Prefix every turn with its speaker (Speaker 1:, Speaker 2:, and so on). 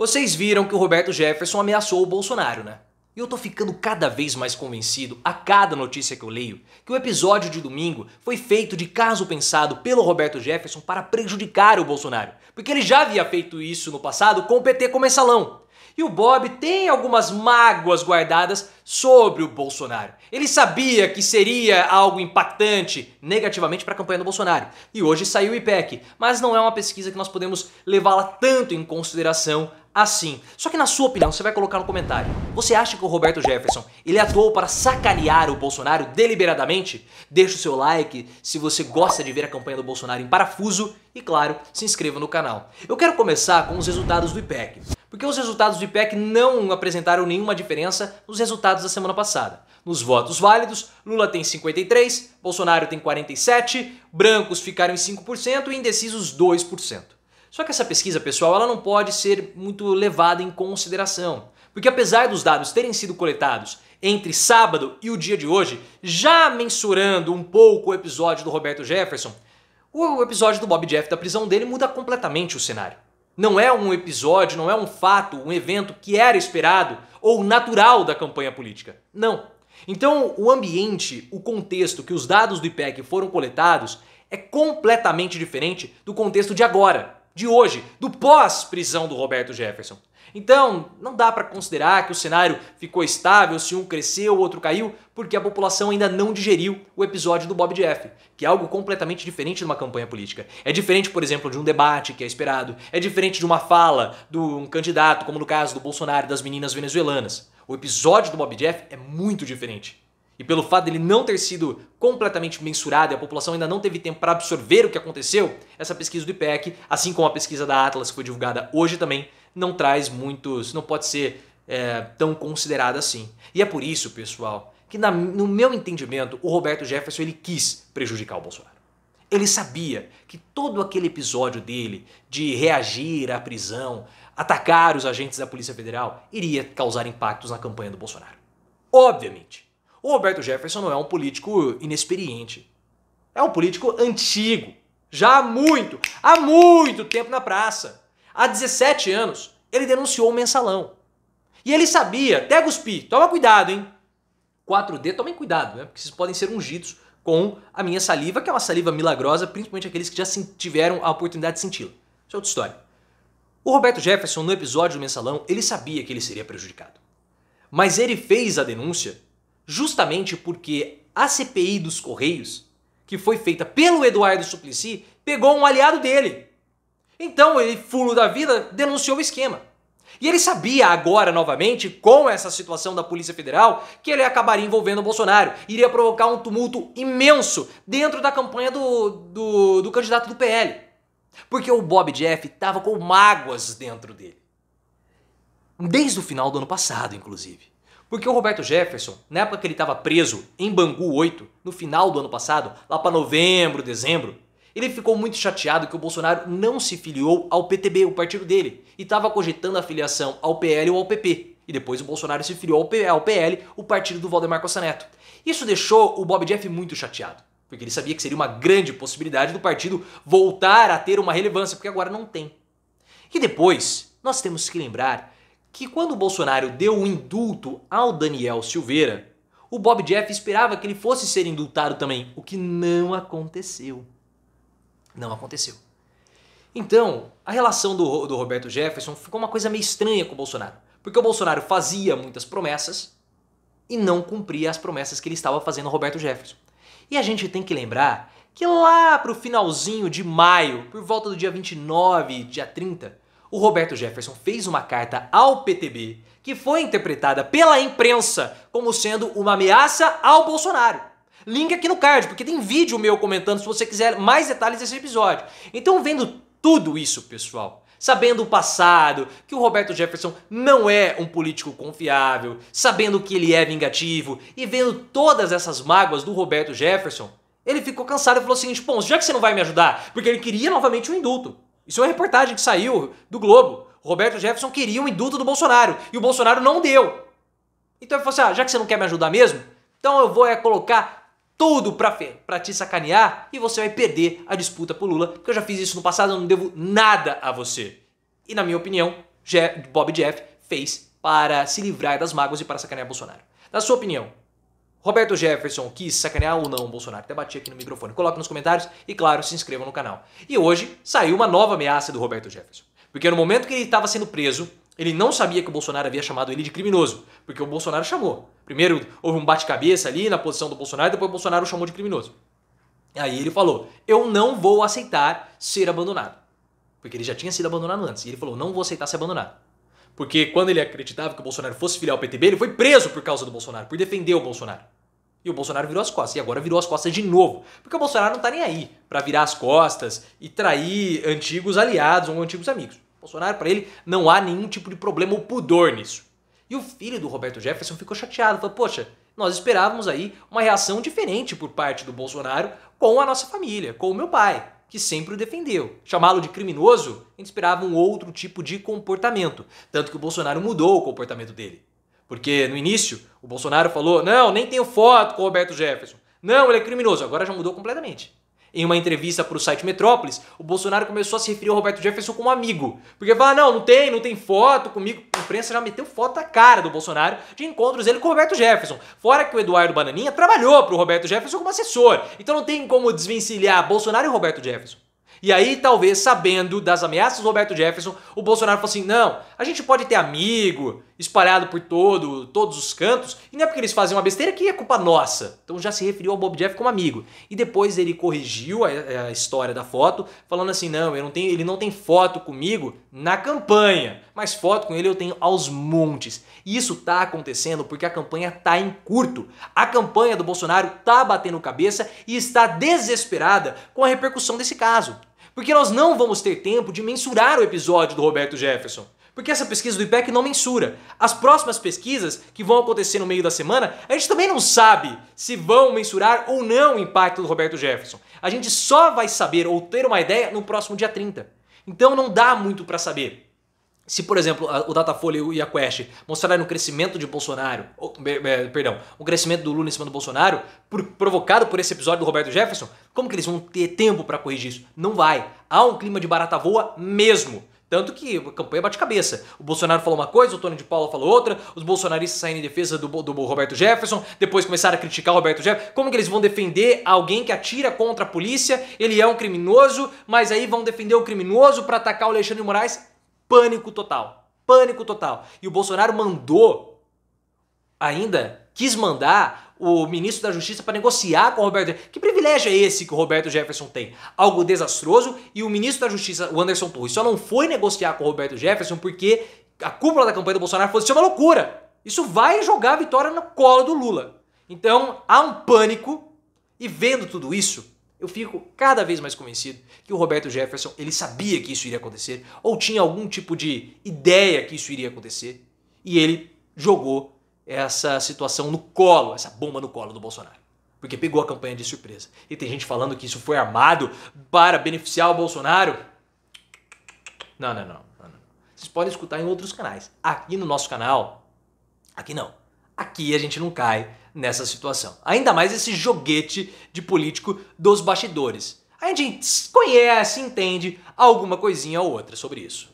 Speaker 1: Vocês viram que o Roberto Jefferson ameaçou o Bolsonaro, né? E eu tô ficando cada vez mais convencido, a cada notícia que eu leio, que o episódio de domingo foi feito de caso pensado pelo Roberto Jefferson para prejudicar o Bolsonaro. Porque ele já havia feito isso no passado com o PT como mensalão. E o Bob tem algumas mágoas guardadas sobre o Bolsonaro. Ele sabia que seria algo impactante negativamente para a campanha do Bolsonaro. E hoje saiu o IPEC, mas não é uma pesquisa que nós podemos levá-la tanto em consideração assim. Só que na sua opinião, você vai colocar no comentário. Você acha que o Roberto Jefferson, ele atuou para sacanear o Bolsonaro deliberadamente? Deixa o seu like se você gosta de ver a campanha do Bolsonaro em parafuso e, claro, se inscreva no canal. Eu quero começar com os resultados do IPEC. Porque os resultados do IPEC não apresentaram nenhuma diferença nos resultados da semana passada. Nos votos válidos, Lula tem 53%, Bolsonaro tem 47%, brancos ficaram em 5% e indecisos 2%. Só que essa pesquisa, pessoal, ela não pode ser muito levada em consideração. Porque apesar dos dados terem sido coletados entre sábado e o dia de hoje, já mensurando um pouco o episódio do Roberto Jefferson, o episódio do Bob Jeff da prisão dele muda completamente o cenário. Não é um episódio, não é um fato, um evento que era esperado ou natural da campanha política. Não. Então o ambiente, o contexto que os dados do IPEC foram coletados é completamente diferente do contexto de agora, de hoje, do pós-prisão do Roberto Jefferson. Então, não dá para considerar que o cenário ficou estável, se um cresceu, o outro caiu, porque a população ainda não digeriu o episódio do Bob Jeff, que é algo completamente diferente de uma campanha política. É diferente, por exemplo, de um debate que é esperado, é diferente de uma fala de um candidato, como no caso do Bolsonaro e das meninas venezuelanas. O episódio do Bob Jeff é muito diferente. E pelo fato dele não ter sido completamente mensurado e a população ainda não teve tempo para absorver o que aconteceu, essa pesquisa do IPEC, assim como a pesquisa da Atlas que foi divulgada hoje também, não traz muitos, não pode ser tão considerada assim. E é por isso, pessoal, que no meu entendimento, o Roberto Jefferson ele quis prejudicar o Bolsonaro. Ele sabia que todo aquele episódio dele de reagir à prisão, atacar os agentes da Polícia Federal, iria causar impactos na campanha do Bolsonaro. Obviamente. O Roberto Jefferson não é um político inexperiente. É um político antigo. Já há muito tempo na praça. Há 17 anos, ele denunciou o mensalão. E ele sabia, até cuspir, toma cuidado, hein? 4D, tomem cuidado, né? Porque vocês podem ser ungidos com a minha saliva, que é uma saliva milagrosa, principalmente aqueles que já tiveram a oportunidade de senti-la. Isso é outra história. O Roberto Jefferson, no episódio do mensalão, ele sabia que ele seria prejudicado. Mas ele fez a denúncia justamente porque a CPI dos Correios, que foi feita pelo Eduardo Suplicy, pegou um aliado dele. Então ele, fulo da vida, denunciou o esquema. E ele sabia agora, novamente, com essa situação da Polícia Federal, que ele acabaria envolvendo o Bolsonaro. Iria provocar um tumulto imenso dentro da campanha do candidato do PL. Porque o Bob Jeff estava com mágoas dentro dele. Desde o final do ano passado, inclusive. Porque o Roberto Jefferson, na época que ele estava preso em Bangu 8, no final do ano passado, lá para novembro, dezembro, ele ficou muito chateado que o Bolsonaro não se filiou ao PTB, o partido dele, e estava cogitando a filiação ao PL ou ao PP. E depois o Bolsonaro se filiou ao PL, o partido do Valdemar Costa Neto. Isso deixou o Bob Jeff muito chateado, porque ele sabia que seria uma grande possibilidade do partido voltar a ter uma relevância, porque agora não tem. E depois, nós temos que lembrar que quando o Bolsonaro deu o indulto ao Daniel Silveira, o Bob Jeff esperava que ele fosse ser indultado também, o que não aconteceu. Não aconteceu. Então, a relação do Roberto Jefferson ficou uma coisa meio estranha com o Bolsonaro, porque o Bolsonaro fazia muitas promessas e não cumpria as promessas que ele estava fazendo ao Roberto Jefferson. E a gente tem que lembrar que lá pro finalzinho de maio, por volta do dia 29, dia 30, o Roberto Jefferson fez uma carta ao PTB que foi interpretada pela imprensa como sendo uma ameaça ao Bolsonaro. Link aqui no card, porque tem vídeo meu comentando se você quiser mais detalhes desse episódio. Então, vendo tudo isso, pessoal, sabendo o passado, que o Roberto Jefferson não é um político confiável, sabendo que ele é vingativo e vendo todas essas mágoas do Roberto Jefferson, ele ficou cansado e falou o seguinte: bom, já que você não vai me ajudar, porque ele queria novamente um indulto. Isso é uma reportagem que saiu do Globo. O Roberto Jefferson queria um indulto do Bolsonaro e o Bolsonaro não deu. Então ele falou assim: já que você não quer me ajudar mesmo, então eu vou colocar tudo pra te sacanear e você vai perder a disputa pro Lula, porque eu já fiz isso no passado, eu não devo nada a você. E na minha opinião, Bob Jeff fez para se livrar das mágoas e para sacanear Bolsonaro. Na sua opinião, Roberto Jefferson quis sacanear ou não o Bolsonaro? Até bati aqui no microfone. Coloque nos comentários e, claro, se inscreva no canal. E hoje saiu uma nova ameaça do Roberto Jefferson. Porque no momento que ele estava sendo preso, ele não sabia que o Bolsonaro havia chamado ele de criminoso. Porque o Bolsonaro chamou. Primeiro houve um bate-cabeça ali na posição do Bolsonaro, depois o Bolsonaro o chamou de criminoso. Aí ele falou, eu não vou aceitar ser abandonado. Porque ele já tinha sido abandonado antes. E ele falou, não vou aceitar ser abandonado. Porque quando ele acreditava que o Bolsonaro fosse filiar ao PTB, ele foi preso por causa do Bolsonaro, por defender o Bolsonaro. E o Bolsonaro virou as costas. E agora virou as costas de novo. Porque o Bolsonaro não tá nem aí pra virar as costas e trair antigos aliados ou antigos amigos. O Bolsonaro, pra ele, não há nenhum tipo de problema ou pudor nisso. E o filho do Roberto Jefferson ficou chateado. Falou, poxa, nós esperávamos aí uma reação diferente por parte do Bolsonaro com a nossa família, com o meu pai, que sempre o defendeu. Chamá-lo de criminoso, a gente esperava um outro tipo de comportamento. Tanto que o Bolsonaro mudou o comportamento dele. Porque no início, o Bolsonaro falou, não, nem tenho foto com o Roberto Jefferson. Não, ele é criminoso. Agora já mudou completamente. Em uma entrevista para o site Metrópolis, o Bolsonaro começou a se referir ao Roberto Jefferson como amigo. Porque fala, não tem foto comigo. A imprensa já meteu foto da cara do Bolsonaro de encontros dele com o Roberto Jefferson. Fora que o Eduardo Bananinha trabalhou para o Roberto Jefferson como assessor. Então não tem como desvencilhar Bolsonaro e Roberto Jefferson. E aí, talvez, sabendo das ameaças do Roberto Jefferson, o Bolsonaro falou assim, não, a gente pode ter amigo espalhado por todos os cantos, e não é porque eles fazem uma besteira que é culpa nossa. Então já se referiu ao Bob Jeff como amigo. E depois ele corrigiu a história da foto, falando assim, não, ele não tem foto comigo na campanha, mas foto com ele eu tenho aos montes. E isso tá acontecendo porque a campanha tá em curto. A campanha do Bolsonaro tá batendo cabeça e está desesperada com a repercussão desse caso. Porque nós não vamos ter tempo de mensurar o episódio do Roberto Jefferson. Porque essa pesquisa do IPEC não mensura. As próximas pesquisas que vão acontecer no meio da semana, a gente também não sabe se vão mensurar ou não o impacto do Roberto Jefferson. A gente só vai saber ou ter uma ideia no próximo dia 30. Então não dá muito para saber. Se, por exemplo, o Datafolha e a Quest mostrarem um crescimento de Bolsonaro, um crescimento do Lula em cima do Bolsonaro, provocado por esse episódio do Roberto Jefferson, como que eles vão ter tempo para corrigir isso? Não vai. Há um clima de barata voa mesmo. Tanto que a campanha bate cabeça. O Bolsonaro falou uma coisa, o Tony de Paula falou outra, os bolsonaristas saíram em defesa do Roberto Jefferson, depois começaram a criticar o Roberto Jefferson. Como que eles vão defender alguém que atira contra a polícia? Ele é um criminoso, mas aí vão defender o criminoso para atacar o Alexandre de Moraes? Pânico total. Pânico total. E o Bolsonaro quis mandar o ministro da Justiça para negociar com o Roberto Jefferson. Que privilégio é esse que o Roberto Jefferson tem? Algo desastroso, e o ministro da Justiça, o Anderson Torres, só não foi negociar com o Roberto Jefferson porque a cúpula da campanha do Bolsonaro falou, isso é uma loucura. Isso vai jogar a vitória no colo do Lula. Então há um pânico, e vendo tudo isso, eu fico cada vez mais convencido que o Roberto Jefferson, ele sabia que isso iria acontecer, ou tinha algum tipo de ideia que isso iria acontecer, e ele jogou essa situação no colo, essa bomba no colo do Bolsonaro. Porque pegou a campanha de surpresa. E tem gente falando que isso foi armado para beneficiar o Bolsonaro. Não. Vocês podem escutar em outros canais. Aqui no nosso canal, aqui não. Aqui a gente não cai nessa situação. Ainda mais esse joguete de político dos bastidores. A gente conhece, entende alguma coisinha ou outra sobre isso.